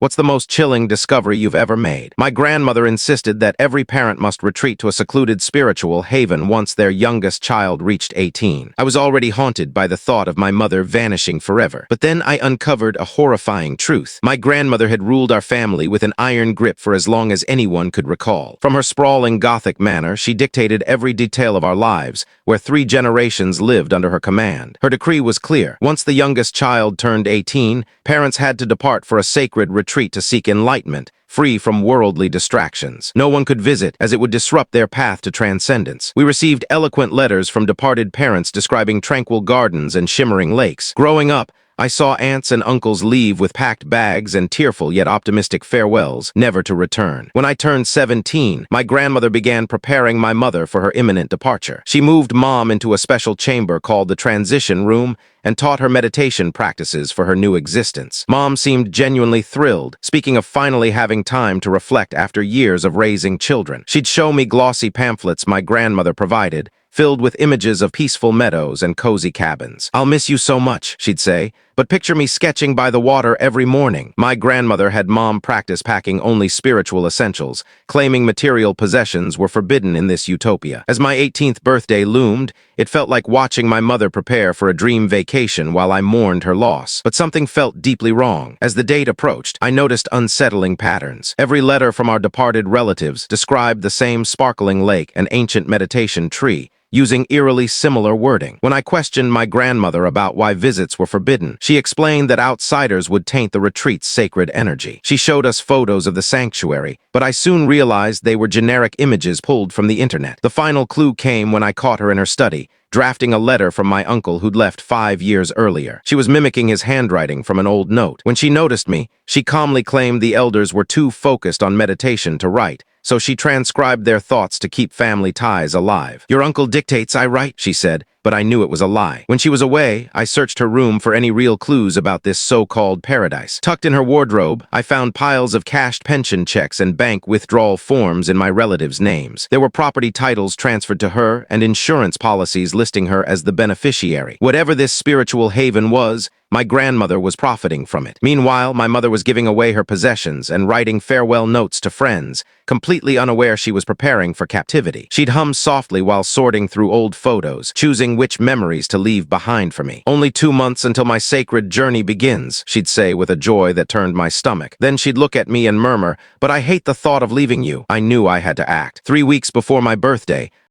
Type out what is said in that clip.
What's the most chilling discovery you've ever made? My grandmother insisted that every parent must retreat to a secluded spiritual haven once their youngest child reached 18. I was already haunted by the thought of my mother vanishing forever. But then I uncovered a horrifying truth. My grandmother had ruled our family with an iron grip for as long as anyone could recall. From her sprawling Gothic manor, she dictated every detail of our lives, where 3 generations lived under her command. Her decree was clear. Once the youngest child turned 18, parents had to depart for a sacred retreat to seek enlightenment, free from worldly distractions. No one could visit, as it would disrupt their path to transcendence. We received eloquent letters from departed parents describing tranquil gardens and shimmering lakes. Growing up, I saw aunts and uncles leave with packed bags and tearful yet optimistic farewells, never to return. When I turned 17, my grandmother began preparing my mother for her imminent departure. She moved Mom into a special chamber called the transition room and taught her meditation practices for her new existence. Mom seemed genuinely thrilled, speaking of finally having time to reflect after years of raising children. She'd show me glossy pamphlets my grandmother provided, filled with images of peaceful meadows and cozy cabins. "I'll miss you so much," she'd say, "but picture me sketching by the water every morning." My grandmother had Mom practice packing only spiritual essentials, claiming material possessions were forbidden in this utopia. As my 18th birthday loomed, it felt like watching my mother prepare for a dream vacation while I mourned her loss. But something felt deeply wrong. As the date approached, I noticed unsettling patterns. Every letter from our departed relatives described the same sparkling lake and ancient meditation tree, using eerily similar wording. When I questioned my grandmother about why visits were forbidden, she explained that outsiders would taint the retreat's sacred energy. She showed us photos of the sanctuary, but I soon realized they were generic images pulled from the internet. The final clue came when I caught her in her study, drafting a letter from my uncle who'd left 5 years earlier. She was mimicking his handwriting from an old note. When she noticed me, she calmly claimed the elders were too focused on meditation to write, so she transcribed their thoughts to keep family ties alive. "Your uncle dictates I write," she said, but I knew it was a lie. When she was away, I searched her room for any real clues about this so-called paradise. Tucked in her wardrobe, I found piles of cashed pension checks and bank withdrawal forms in my relatives' names. There were property titles transferred to her and insurance policies listing her as the beneficiary. Whatever this spiritual haven was, my grandmother was profiting from it. Meanwhile, my mother was giving away her possessions and writing farewell notes to friends, completely unaware she was preparing for captivity. She'd hum softly while sorting through old photos, choosing which memories to leave behind for me. "Only 2 months until my sacred journey begins," she'd say with a joy that turned my stomach. Then she'd look at me and murmur, "But I hate the thought of leaving you." I knew I had to act. 3 weeks before my birthday,